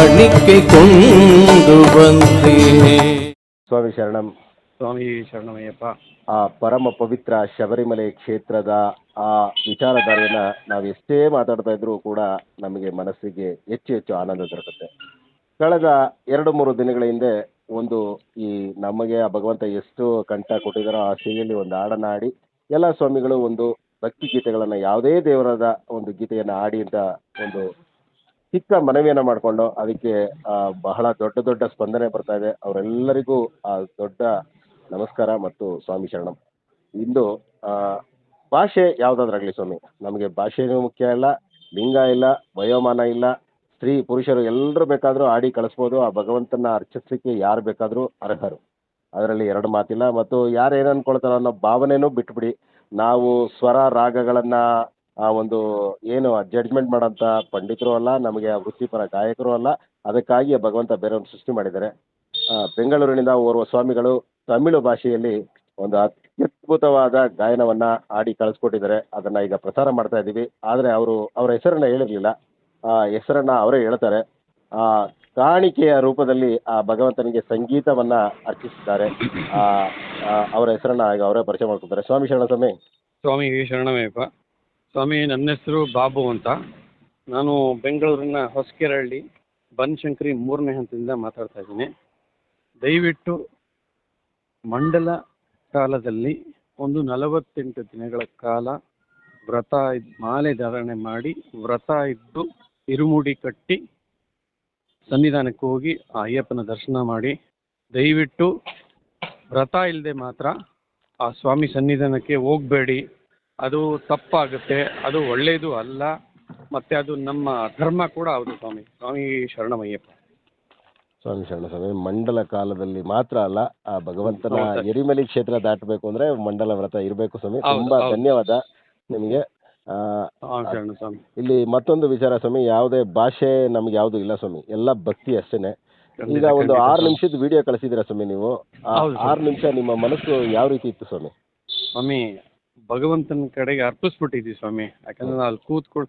ಕಾಣಿಕೆ ಕೊಂಡು ಬಂದೆ. ಸ್ವಾಮಿ ಶರಣಂ. ಸ್ವಾಮಿ ಶರಣಮಯ್ಯಪ್ಪ. ಆ ಪರಮ ಪವಿತ್ರ ಶಬರಿಮಲೆ ಕ್ಷೇತ್ರದ ಆ ವಿಚಾರಧಾರೆಯನ್ನ ನಾವು ಎಷ್ಟೇ ಮಾತಾಡ್ತಾ ಇದ್ರೂ ಕೂಡ ನಮಗೆ ಮನಸ್ಸಿಗೆ ಹೆಚ್ಚು ಹೆಚ್ಚು ಆನಂದ ದೊರಕುತ್ತೆ. ಕಳೆದ 2-3 ದಿನಗಳ ಹಿಂದೆ ಒಂದು ಈ ನಮಗೆ ಆ ಭಗವಂತ ಎಷ್ಟು ಕಂಠ ಕೊಟ್ಟಿದ್ದಾರೋ ಆ ಶೈಲಿಯಲ್ಲಿ ಒಂದು ಹಾಡನ್ನ ಆಡಿ ಎಲ್ಲ ಸ್ವಾಮಿಗಳು ಒಂದು ಭಕ್ತಿ ಗೀತೆಗಳನ್ನು ಯಾವುದೇ ದೇವರದ ಒಂದು ಗೀತೆಯನ್ನು ಆಡಿ ಅಂತ ಒಂದು ಚಿಕ್ಕ ಮನವಿಯನ್ನು ಮಾಡಿಕೊಂಡು ಅದಕ್ಕೆ ಬಹಳ ದೊಡ್ಡ ದೊಡ್ಡ ಸ್ಪಂದನೆ ಬರ್ತಾ ಇದೆ. ಅವರೆಲ್ಲರಿಗೂ ಆ ದೊಡ್ಡ ನಮಸ್ಕಾರ ಮತ್ತು ಸ್ವಾಮಿ ಶರಣಂ. ಇಂದು ಭಾಷೆ ಯಾವುದಾದ್ರಾಗಲಿ ಸ್ವಾಮಿ, ನಮಗೆ ಭಾಷೆನೂ ಮುಖ್ಯ ಇಲ್ಲ, ಲಿಂಗ ಇಲ್ಲ, ವಯೋಮಾನ ಇಲ್ಲ, ಸ್ತ್ರೀ ಪುರುಷರು ಎಲ್ಲರೂ ಬೇಕಾದರೂ ಆಡಿ ಕಳಿಸ್ಬೋದು. ಆ ಭಗವಂತನ ಅರ್ಚಿಸಲಿಕ್ಕೆ ಯಾರು ಬೇಕಾದರೂ ಅರ್ಹರು, ಅದರಲ್ಲಿ ಎರಡು ಮಾತಿಲ್ಲ. ಮತ್ತು ಯಾರು ಏನು ಅನ್ಕೊಳ್ತಾರೋ ಅನ್ನೋ ಭಾವನೆನೂ ಬಿಟ್ಬಿಡಿ. ನಾವು ಸ್ವರ ರಾಗಗಳನ್ನು ಒಂದು ಏನು ಜಡ್ಜ್ಮೆಂಟ್ ಮಾಡೋಂಥ ಪಂಡಿತರು ಅಲ್ಲ, ನಮಗೆ ಆ ವೃತ್ತಿಪರ ಗಾಯಕರು ಅಲ್ಲ. ಅದಕ್ಕಾಗಿ ಭಗವಂತ ಬೇರೆಯವ್ರನ್ನ ಸೃಷ್ಟಿ ಮಾಡಿದ್ದಾರೆ. ಬೆಂಗಳೂರಿನಿಂದ ಓರ್ವ ಸ್ವಾಮಿಗಳು ತಮಿಳು ಭಾಷೆಯಲ್ಲಿ ಒಂದು ಅತ್ಯದ್ಭುತವಾದ ಗಾಯನವನ್ನು ಆಡಿ ಕಳಿಸ್ಕೊಟ್ಟಿದ್ದಾರೆ. ಅದನ್ನು ಈಗ ಪ್ರಸಾರ ಮಾಡ್ತಾ ಇದ್ದೀವಿ. ಆದರೆ ಅವರ ಹೆಸರನ್ನು ಹೇಳಿರಲಿಲ್ಲ, ಹೆಸರನ್ನು ಅವರೇ ಹೇಳ್ತಾರೆ. ಕಾಣಿಕೆಯ ರೂಪದಲ್ಲಿ ಆ ಭಗವಂತನಿಗೆ ಸಂಗೀತವನ್ನು ಅರ್ಪಿಸಿದ್ದಾರೆ. ಅವರ ಹೆಸರನ್ನು ಈಗ ಅವರೇ ಪರಿಚಯ ಮಾಡ್ಕೊತಾರೆ. ಸ್ವಾಮಿ ಶರಣ ಸ್ವಾಮಿ. ಸ್ವಾಮಿ ಶರಣಮಯ್ಯಪ್ಪ. ಸ್ವಾಮಿ, ನನ್ನ ಹೆಸರು ಬಾಬು ಅಂತ. ನಾನು ಬೆಂಗಳೂರಿನ ಹೊಸಕೆರಹಳ್ಳಿ ಬನಶಂಕರಿ 3ನೇ ಹಂತದಿಂದ ಮಾತಾಡ್ತಾ ಇದ್ದೀನಿ. ದಯವಿಟ್ಟು ಮಂಡಲ ಕಾಲದಲ್ಲಿ ಒಂದು 48 ದಿನಗಳ ಕಾಲ ವ್ರತ ಮಾಲೆ ಧಾರಣೆ ಮಾಡಿ ವ್ರತ ಇದ್ದು ಇರುಮುಡಿ ಕಟ್ಟಿ ಸನ್ನಿಧಾನಕ್ಕೆ ಹೋಗಿ ಆ ಅಯ್ಯಪ್ಪನ ದರ್ಶನ ಮಾಡಿ, ದಯವಿಟ್ಟು ವ್ರತ ಇಲ್ಲದೆ ಮಾತ್ರ ಆ ಸ್ವಾಮಿ ಸನ್ನಿಧಾನಕ್ಕೆ ಹೋಗಬೇಡಿ. ಅದು ತಪ್ಪಾಗುತ್ತೆ, ಅದು ಒಳ್ಳೆಯದು ಅಲ್ಲ, ಮತ್ತು ಅದು ನಮ್ಮ ಧರ್ಮ ಕೂಡ ಹೌದು. ಸ್ವಾಮಿ ಶರಣಮಯ್ಯಪ್ಪ. ಸ್ವಾಮಿ ಶರಣ ಸ್ವಾಮಿ. ಮಂಡಲ ಕಾಲದಲ್ಲಿ ಮಾತ್ರ ಅಲ್ಲ, ಆ ಭಗವಂತನ ಎರಿಮಲಿ ಕ್ಷೇತ್ರ ದಾಟಬೇಕು ಅಂದ್ರೆ ಮಂಡಲ ವ್ರತ ಇರಬೇಕು ಸ್ವಾಮಿ. ತುಂಬಾ ಧನ್ಯವಾದ ನಿಮಗೆ. ಇಲ್ಲಿ ಮತ್ತೊಂದು ವಿಚಾರ ಸ್ವಾಮಿ, ಯಾವುದೇ ಭಾಷೆ ನಮ್ಗೆ ಯಾವುದು ಇಲ್ಲ ಸ್ವಾಮಿ, ಎಲ್ಲ ಭಕ್ತಿ ಅಷ್ಟೇನೆ. ಈಗ ಒಂದು 6 ನಿಮಿಷದ ವಿಡಿಯೋ ಕಳಿಸಿದ್ದೀರಾ ಸ್ವಾಮಿ ನೀವು. 6 ನಿಮಿಷ ನಿಮ್ಮ ಮನಸ್ಸು ಯಾವ ರೀತಿ ಇತ್ತು ಸ್ವಾಮಿ? ಸ್ವಾಮಿ, ಭಗವಂತನ ಕಡೆಗೆ ಅರ್ಪಿಸ್ಬಿಟ್ಟಿದ್ವಿ ಸ್ವಾಮಿ. ಯಾಕಂದ್ರೆ ನಾವು ಅಲ್ಲಿ ಕೂತ್ಕೊಂಡು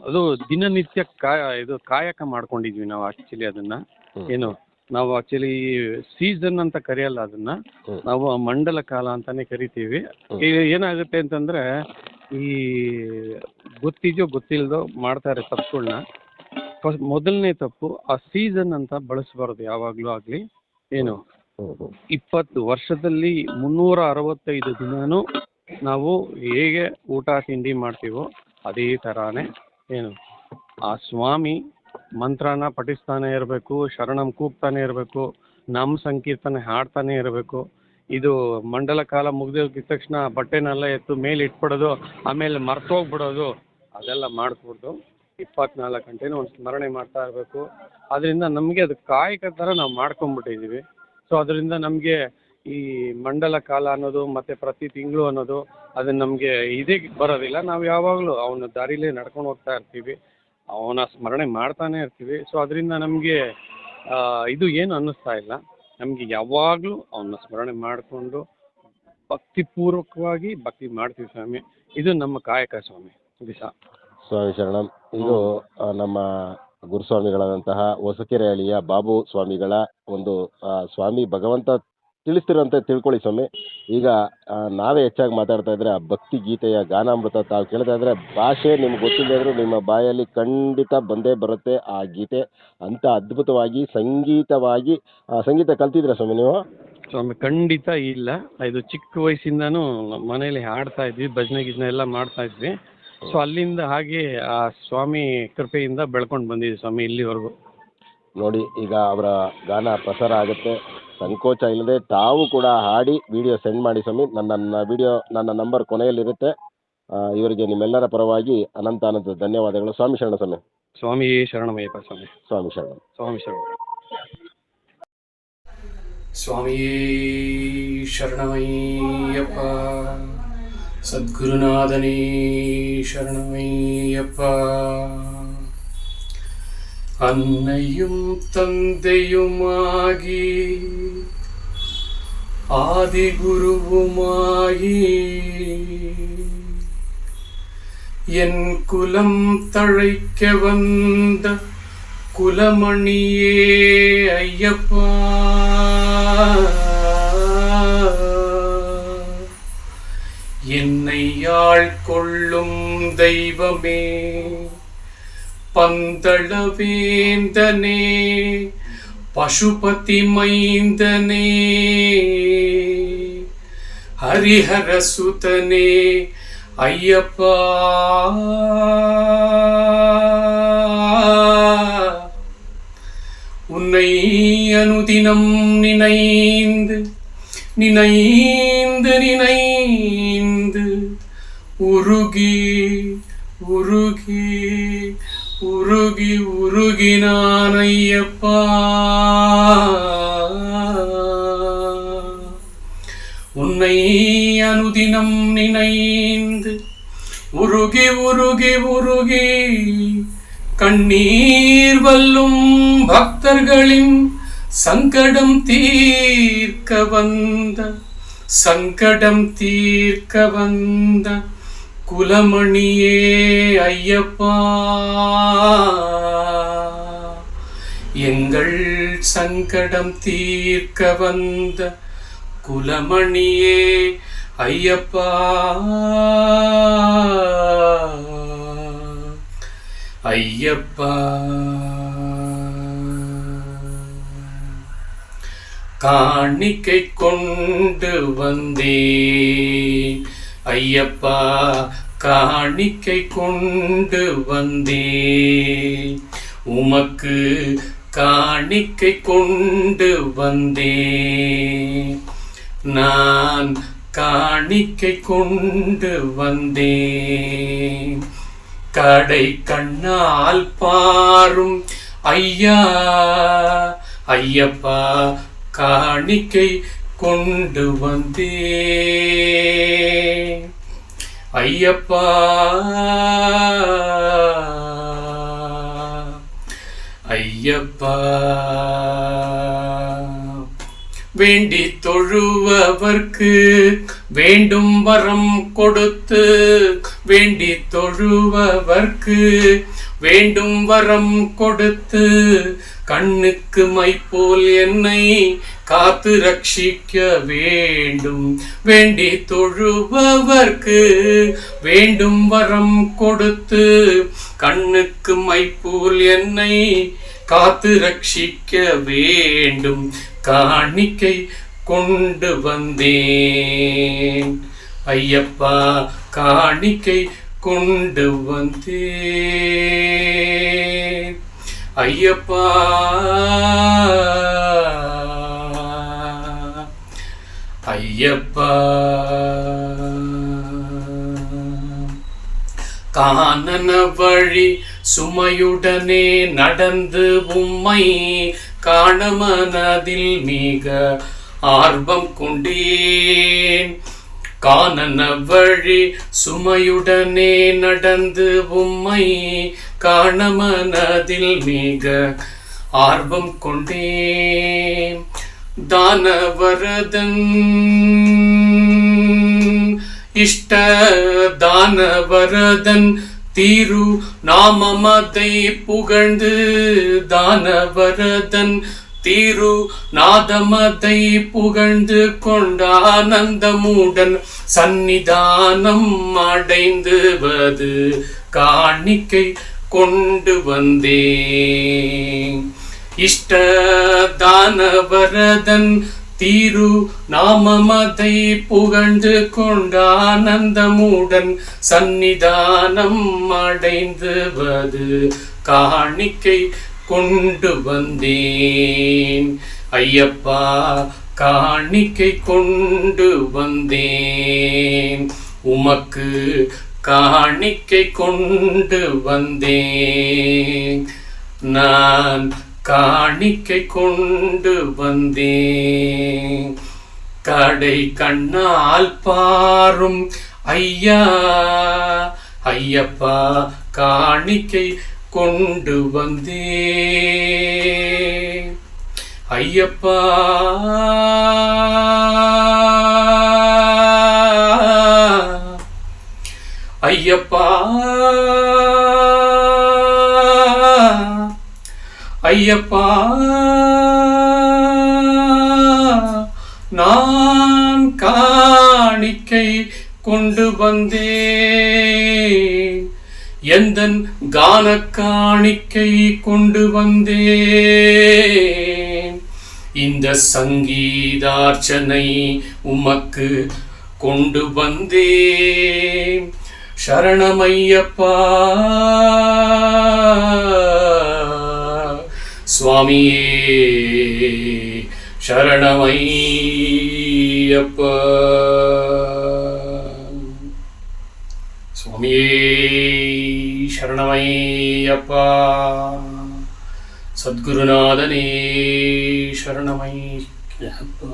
ಅದು ದಿನನಿತ್ಯ ಕಾಯಕ ಮಾಡ್ಕೊಂಡಿದ್ವಿ ನಾವು. ಆಕ್ಚುಲಿ ಅದನ್ನ ಏನು ನಾವು ಆಕ್ಚುಲಿ ಸೀಸನ್ ಅಂತ ಕರೆಯಲ್ಲ, ಅದನ್ನ ನಾವು ಮಂಡಲ ಕಾಲ ಅಂತಾನೆ ಕರಿತೀವಿ. ಏನಾಗುತ್ತೆ ಅಂತಂದ್ರೆ, ಈ ಗೊತ್ತಿದೆಯೋ ಗೊತ್ತಿಲ್ಲದೋ ಮಾಡ್ತಾರೆ ತಪ್ಪುಗಳನ್ನ. ಮೊದಲನೇ ತಪ್ಪು, ಆ ಸೀಸನ್ ಅಂತ ಬಳಸಬಾರ್ದು ಯಾವಾಗಲೂ ಆಗಲಿ. ಏನು 20 ವರ್ಷದಲ್ಲಿ 365 ದಿನಾನೂ ನಾವು ಹೇಗೆ ಊಟ ತಿಂಡಿ ಮಾಡ್ತೀವೋ ಅದೇ ಥರಾನೇ ಏನು ಆ ಸ್ವಾಮಿ ಮಂತ್ರನ ಪಠಿಸ್ತಾನೆ ಇರಬೇಕು, ಶರಣಂ ಕೂಗ್ತಾನೆ ಇರಬೇಕು, ನಮ್ಮ ಸಂಕೀರ್ತನೆ ಹಾಡ್ತಾನೆ ಇರಬೇಕು. ಇದು ಮಂಡಲ ಕಾಲ ಮುಗಿದೋಗಿದ ತಕ್ಷಣ ಬಟ್ಟೆನೆಲ್ಲ ಎತ್ತು ಮೇಲೆ ಇಟ್ಬಿಡೋದು, ಆಮೇಲೆ ಮರ್ತೋಗ್ಬಿಡೋದು, ಅದೆಲ್ಲ ಮಾಡಿಕೊಡ್ದು 24 ಗಂಟೆನೂ ಒಂದು ಸ್ಮರಣೆ ಮಾಡ್ತಾ ಇರಬೇಕು. ಅದರಿಂದ ನಮಗೆ ಅದು ಕಾಯಕ ಥರ ನಾವು ಮಾಡ್ಕೊಂಬಿಟ್ಟಿದ್ದೀವಿ. ಸೊ ಅದರಿಂದ ನಮಗೆ ಈ ಮಂಡಲ ಕಾಲ ಅನ್ನೋದು ಮತ್ತು ಪ್ರತಿ ತಿಂಗಳು ಅನ್ನೋದು ಅದು ನಮಗೆ ಇದೇ ಬರೋದಿಲ್ಲ. ನಾವು ಯಾವಾಗಲೂ ಅವನ ದಾರಿಲೇ ನಡ್ಕೊಂಡು ಹೋಗ್ತಾ ಇರ್ತೀವಿ, ಅವನ ಸ್ಮರಣೆ ಮಾಡ್ತಾನೆ ಇರ್ತೀವಿ. ಸೊ ಅದರಿಂದ ನಮಗೆ ಇದು ಏನು ಅನ್ನಿಸ್ತಾ ಇಲ್ಲ. ನಮಗೆ ಯಾವಾಗಲೂ ಅವನ್ನ ಸ್ಮರಣೆ ಮಾಡಿಕೊಂಡು ಭಕ್ತಿಪೂರ್ವಕವಾಗಿ ಭಕ್ತಿ ಮಾಡ್ತೀವಿ ಸ್ವಾಮಿ. ಇದು ನಮ್ಮ ಕಾಯಕ ಸ್ವಾಮಿ. ದಿವಸ ಸ್ವಾಮಿ ಶರಣಂ. ಇದು ನಮ್ಮ ಗುರುಸ್ವಾಮಿಗಳಾದಂತಹ ಹೊಸಕೆರೆಹಳ್ಳಿಯ ಬಾಬು ಸ್ವಾಮಿಗಳ ಒಂದು ಸ್ವಾಮಿ ಭಗವಂತ ತಿಳಿಸ್ತಿರೋಂತೆ ತಿಳ್ಕೊಳ್ಳಿ ಸ್ವಾಮಿ. ಈಗ ನಾವೇ ಹೆಚ್ಚಾಗಿ ಮಾತಾಡ್ತಾ ಇದ್ರೆ ಆ ಭಕ್ತಿ ಗೀತೆಯ ಗಾನಾಮೃತ ತಾವು ಕೇಳ್ತಾ ಇದ್ರೆ ಭಾಷೆ ನಿಮ್ಗೆ ಗೊತ್ತಿಲ್ಲದೆ ಇದ್ರೂ ನಿಮ್ಮ ಬಾಯಲ್ಲಿ ಖಂಡಿತ ಬಂದೇ ಬರುತ್ತೆ ಆ ಗೀತೆ. ಅಂತ ಅದ್ಭುತವಾಗಿ ಸಂಗೀತವಾಗಿ ಸಂಗೀತ ಕಲ್ತಿದ್ರ ಸ್ವಾಮಿ ನೀವು? ಸ್ವಾಮಿ ಖಂಡಿತ ಇಲ್ಲ. ಇದು ಚಿಕ್ಕ ವಯಸ್ಸಿಂದನೂ ಮನೇಲಿ ಹಾಡ್ತಾ ಇದ್ವಿ, ಭಜನೆ ಗಿಜನೆ ಎಲ್ಲ ಮಾಡ್ತಾ ಇದ್ವಿ. ಸೊ ಅಲ್ಲಿಂದ ಹಾಗೆ ಆ ಸ್ವಾಮಿ ಕೃಪೆಯಿಂದ ಬೆಳ್ಕೊಂಡು ಬಂದಿದ್ವಿ ಸ್ವಾಮಿ ಇಲ್ಲಿವರೆಗೂ. ನೋಡಿ, ಈಗ ಅವರ ಗಾನ ಪ್ರಸಾರ ಆಗುತ್ತೆ, ಸಂಕೋಚ ಇಲ್ಲದೆ ತಾವು ಕೂಡ ಹಾಡಿ ವಿಡಿಯೋ ಸೆಂಡ್ ಮಾಡಿ ಸ್ವಾಮಿ. ನನ್ನ ನಂಬರ್ ಕೊನೆಯಲ್ಲಿರುತ್ತೆ. ಇವರಿಗೆ ನಿಮ್ಮೆಲ್ಲರ ಪರವಾಗಿ ಅನಂತ ಧನ್ಯವಾದಗಳು. ಸ್ವಾಮಿ ಶರಣ ಸ್ವಾಮಿ. ಸ್ವಾಮಿ ಶರಣಮಯ್ಯಪ್ಪ ಸ್ವಾಮಿ. ಸ್ವಾಮಿ ಶರಣ. ಸ್ವಾಮಿ ಶರಣ. ಸ್ವಾಮಿ ಶರಣಮಯ್ಯಪ್ಪ. ಸದ್ಗುರುನಾಥನೇ ಶರಣಮಯ್ಯಪ್ಪ. அன்னையும் தந்தையுமாகி ஆதிகுருவுமாகி என் குலம் தழைக்க வந்த குலமணியே ஐயப்பா, என்னை ஆள்கொள்ளும் தெய்வமே, பந்தளவேந்தனே, பசுபதி மைந்தனே, ஹரிஹரசுதனே ஐயப்பா, உன்னை அனுதினம் நினைந்து நினைந்து நினைந்து உருகி உருகி உருகி உருகினான் ஐயப்பா. உன்னை அனுதினம் நினைந்து உருகி உருகி உருகி கண்ணீர் வல்லும் பக்தர்களின் சங்கடம் தீர்க்க வந்த குலமணியே ஐயப்பா, எங்கள் சங்கடம் தீர்க்க வந்த குலமணியே ஐயப்பா, ஐயப்பா. காணிக்கை கொண்டு வந்தேன் ஐயப்பா, காணிக்கை கொண்டு வந்தேன் உமக்கு, காணிக்கை கொண்டு வந்தேன் நான், காணிக்கை கொண்டு வந்தேன். கடை கண்ணால் பாரும் ஐயா ஐயப்பா, காணிக்கை கொண்டு வந்தேன் ஐயப்பா, ஐயப்பா. வேண்டி தொழுவவர்க்கு வேண்டும் வரம் கொடுத்து, வேண்டி தொழுவவர்க்கு வேண்டும் வரம் கொடுத்து, கண்ணுக்கு மை போல் என்னை காத்து ரட்சிக்க வேண்டும். வேண்டி தொழுபவர்க்கு வேண்டும் வரம் கொடுத்து, கண்ணுக்கு மை போல் என்னை காத்து ரட்சிக்க வேண்டும். காணிக்கை கொண்டு வந்தேன் ஐயப்பா, காணிக்கை கொண்டு வந்தேன் ஐயப்பா, ஐயப்பா. கானன வழி சுமையுடனே நடந்து உம்மை காண மனதில் மிக ஆர்வம் கொண்டேன். கானன வழி சுமையுடனே நடந்து உம்மை காண மனதில் மிக ஆர்வம் கொண்டேன். தானவரதன் இஷ்ட தானவரதன் தீரு நாமமதை புகழ்ந்து, தானவரதன் தீரு நாதமதை புகழ்ந்து கொண்டானந்தமுடன் சந்நிதானம் அடைந்துவது காணிக்கை கொண்டு வந்தேன். இஷ்ட தானவரதன் தீரு நாமமதை புகழ்ந்து கொண்டானந்தமுடன் சந்நிதானம் அடைந்துவது காணிக்கை கொண்டு வந்தேன் ஐயப்பா, காணிக்கை கொண்டு வந்தேன் உமக்கு, காணிக்கை கொண்டு வந்தேன் நான், காணிக்கை கொண்டு வந்தேன். கடை கண்ணால் பாரும் ஐயா ஐயப்பா, காணிக்கை கொண்டு வந்தேன் ஐயப்பா, ஐயப்பா, ஐயப்பா நான் காணிக்கை கொண்டு வந்தேன், எந்தன் கான காணிக்கை கொண்டு வந்தேன், இந்த சங்கீதார்ச்சனை உமக்கு கொண்டு வந்தேன். சரணமையப்பா சுவாமியே சரணமையப்பா சுவாமியே சரணமையப்பா சத்குருநாதனே சரணமையப்பா.